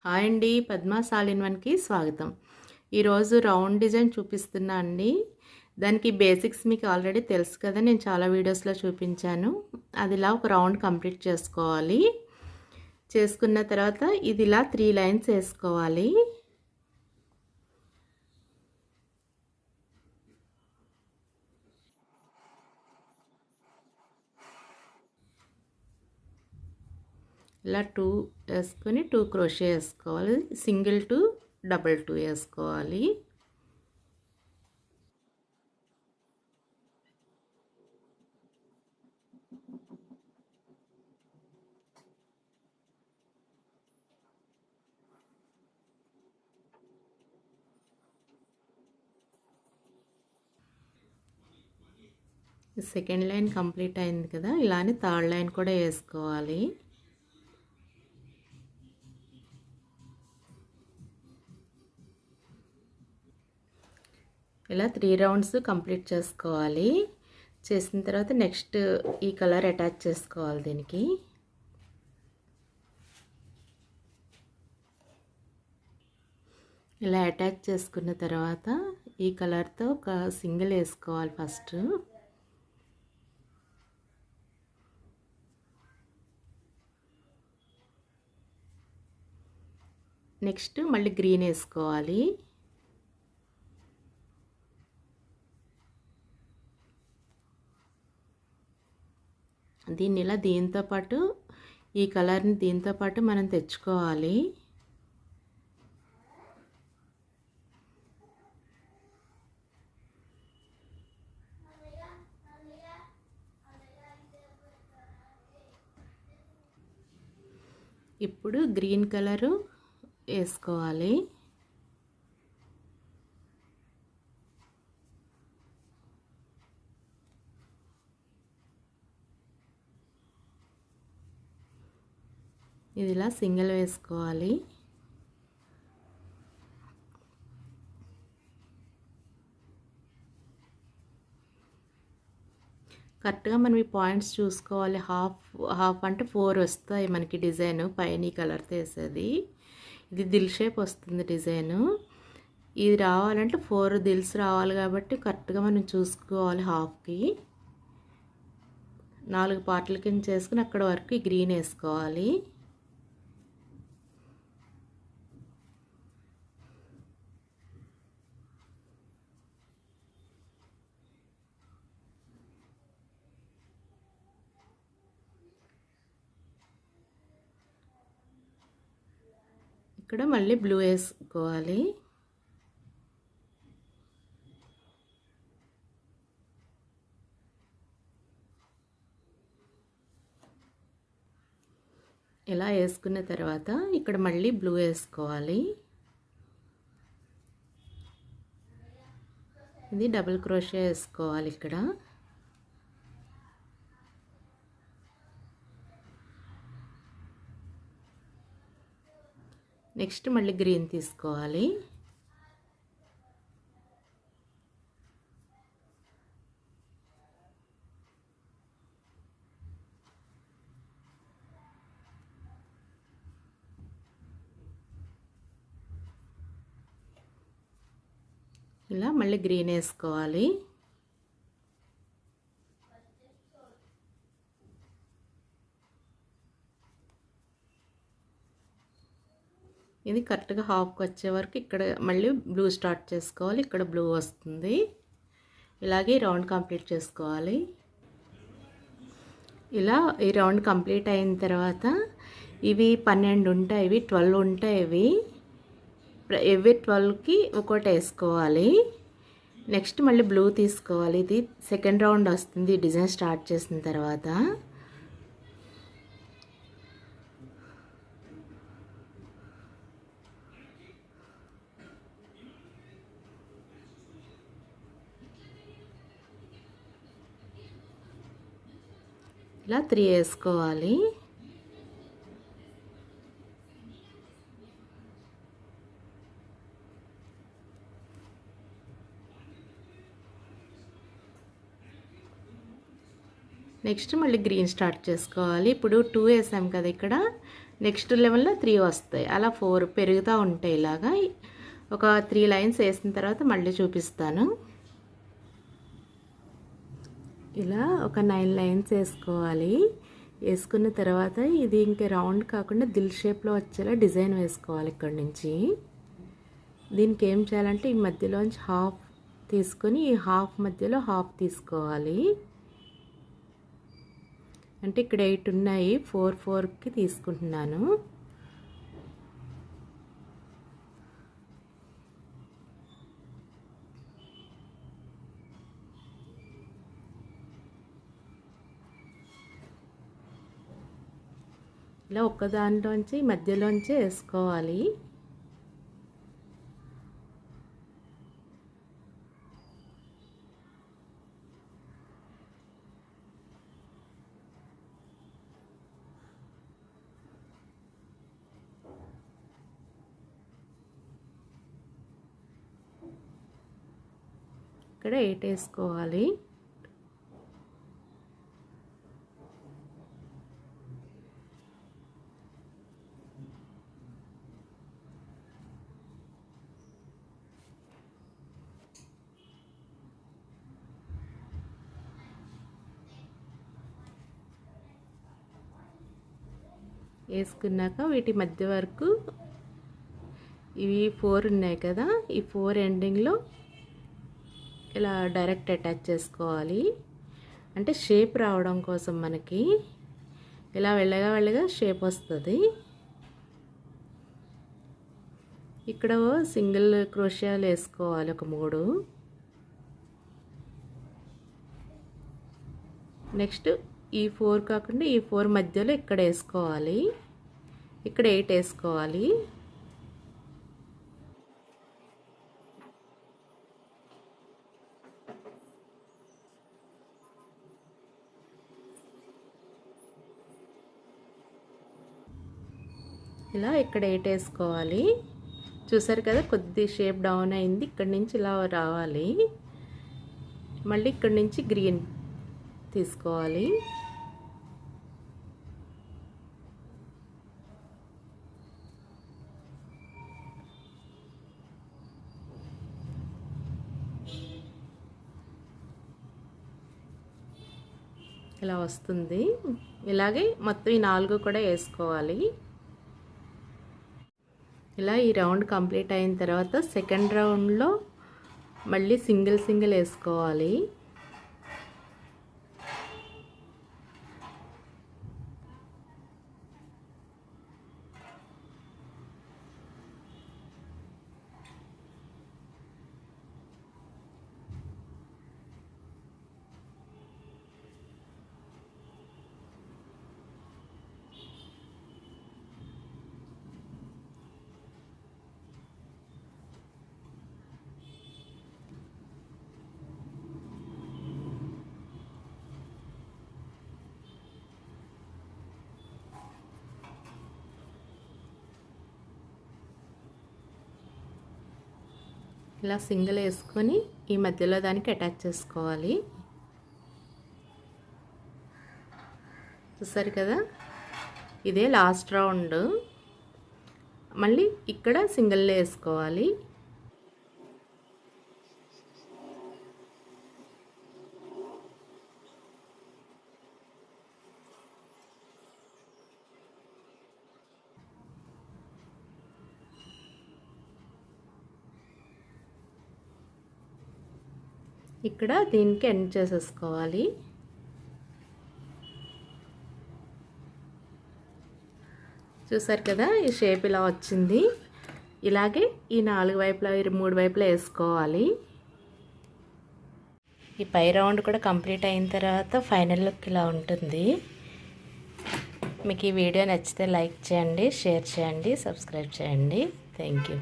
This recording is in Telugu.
హాయ్ అండి, పద్మాస్ ఆల్ ఇన్ వన్‌కి స్వాగతం. ఈరోజు రౌండ్ డిజైన్ చూపిస్తున్నా అండి. దానికి బేసిక్స్ మీకు ఆల్రెడీ తెలుసు కదా, నేను చాలా వీడియోస్లో చూపించాను. అది ఇలా ఒక రౌండ్ కంప్లీట్ చేసుకోవాలి. చేసుకున్న తర్వాత ఇది ఇలా 3 లైన్స్ వేసుకోవాలి. ఇలా 2 వేసుకొని 2 క్రోషే వేసుకోవాలి. సింగిల్ 2 డబుల్ 2 వేసుకోవాలి. సెకండ్ లైన్ కంప్లీట్ అయింది కదా, ఇలానే థర్డ్ లైన్ కూడా వేసుకోవాలి. ఇలా 3 రౌండ్స్ కంప్లీట్ చేసుకోవాలి. చేసిన తర్వాత నెక్స్ట్ ఈ కలర్ అటాచ్ చేసుకోవాలి. దీనికి ఇలా అటాచ్ చేసుకున్న తర్వాత ఈ కలర్తో ఒక సింగిల్ వేసుకోవాలి ఫస్ట్. నెక్స్ట్ మళ్ళీ గ్రీన్ వేసుకోవాలి. దీన్ని ఇలా దీంతో పాటు ఈ కలర్ని దీంతో పాటు మనం తెచ్చుకోవాలి. ఇప్పుడు గ్రీన్ కలరు వేసుకోవాలి. ఇది ఇలా సింగిల్ వేసుకోవాలి. కరెక్ట్గా మనం ఈ పాయింట్స్ చూసుకోవాలి. హాఫ్ అంటే 4 వస్తాయి మనకి డిజైన్ పైన ఈ కలర్తో వేసేది. ఇది దిల్ షేప్ వస్తుంది డిజైను. ఇది రావాలంటే 4 దిల్స్ రావాలి కాబట్టి కరెక్ట్గా మనం చూసుకోవాలి. హాఫ్కి 4 పార్ట్ల కింద చేసుకుని అక్కడ వరకు ఈ గ్రీన్ వేసుకోవాలి. ఇక్కడ మళ్ళీ బ్లూ వేసుకోవాలి. ఇలా వేసుకున్న తర్వాత ఇక్కడ మళ్ళీ బ్లూ వేసుకోవాలి. ఇది డబుల్ క్రోషే వేసుకోవాలి. ఇక్కడ నెక్స్ట్ మళ్ళీ గ్రీన్ తీసుకోవాలి. ఇలా మళ్ళీ గ్రీన్ వేసుకోవాలి. ఇది కరెక్ట్గా హాఫ్కి వచ్చే వరకు ఇక్కడ మళ్ళీ బ్లూ స్టార్ట్ చేసుకోవాలి. ఇక్కడ బ్లూ వస్తుంది. ఇలాగే రౌండ్ కంప్లీట్ చేసుకోవాలి. ఇలా ఈ రౌండ్ కంప్లీట్ అయిన తర్వాత ఇవి 12 ఉంటాయి, ఇవి 12 ఉంటాయి. ఇవి ఎవ్రీ 12కి ఒకటి వేసుకోవాలి. నెక్స్ట్ మళ్ళీ బ్లూ తీసుకోవాలి. ఇది సెకండ్ రౌండ్ వస్తుంది డిజైన్ స్టార్ట్ చేసిన తర్వాత. ఇలా 3 వేసుకోవాలి. నెక్స్ట్ మళ్ళీ గ్రీన్ స్టార్ట్ చేసుకోవాలి. ఇప్పుడు 2 వేసాం కదా, ఇక్కడ నెక్స్ట్ లెవెల్లో 3 వస్తాయి. అలా 4 పెరుగుతూ ఉంటాయి. ఇలాగా ఒక 3 లైన్స్ వేసిన తర్వాత మళ్ళీ చూపిస్తాను. ఇలా ఒక 9 లైన్స్ వేసుకోవాలి. వేసుకున్న తర్వాత ఇది ఇంకా రౌండ్ కాకుండా దిల్ షేప్లో వచ్చేలా డిజైన్ వేసుకోవాలి. ఇక్కడ నుంచి దీనికి ఏం చేయాలంటే ఈ మధ్యలోంచి హాఫ్ తీసుకొని ఈ హాఫ్ మధ్యలో హాఫ్ తీసుకోవాలి. అంటే ఇక్కడ 8 ఉన్నాయి, 4 4కి తీసుకుంటున్నాను. ఇలా ఒక్క దాంట్లోంచి మధ్యలోంచి వేసుకోవాలి. ఇక్కడ 8 వేసుకోవాలి. వేసుకున్నాక వీటి మధ్య వరకు ఇవి 4 ఉన్నాయి కదా, ఈ 4 ఎండింగ్లో ఇలా డైరెక్ట్ అటాచ్ చేసుకోవాలి. అంటే షేప్ రావడం కోసం మనకి ఇలా వెళ్ళగా షేప్ వస్తుంది. ఇక్కడ సింగిల్ క్రోషియాలు వేసుకోవాలి ఒక 3. నెక్స్ట్ ఈ 4 కాకుండా ఈ 4 మధ్యలో ఇక్కడ వేసుకోవాలి. ఇక్కడ 8 వేసుకోవాలి. ఇలా ఇక్కడ 8 వేసుకోవాలి. చూసారు కదా, కొద్ది షేప్ డౌన్ అయింది. ఇక్కడ నుంచి ఇలా రావాలి. మళ్ళీ ఇక్కడ నుంచి గ్రీన్ తీసుకోవాలి. ఇలా వస్తుంది. ఇలాగే మొత్తం ఈ 4 కూడా వేసుకోవాలి. ఇలా ఈ రౌండ్ కంప్లీట్ అయిన తర్వాత సెకండ్ రౌండ్లో మళ్ళీ సింగిల్ వేసుకోవాలి. ఇలా సింగిల్ వేసుకొని ఈ మధ్యలో దానికి అటాచ్ చేసుకోవాలి. చూసారు కదా, ఇదే లాస్ట్ రౌండ్. మళ్ళీ ఇక్కడ సింగిల్ వేసుకోవాలి. ఇక్కడ దీనికి ఎండ్ చేసేసుకోవాలి. చూసారు కదా, ఈ షేప్ ఇలా వచ్చింది. ఇలాగే ఈ 4 వైపులా 3 వైపులా వేసుకోవాలి. ఈ పై రౌండ్ కూడా కంప్లీట్ అయిన తర్వాత ఫైనల్ లుక్ ఇలా ఉంటుంది. మీకు ఈ వీడియో నచ్చితే లైక్ చేయండి, షేర్ చేయండి, సబ్స్క్రైబ్ చేయండి. Thank you.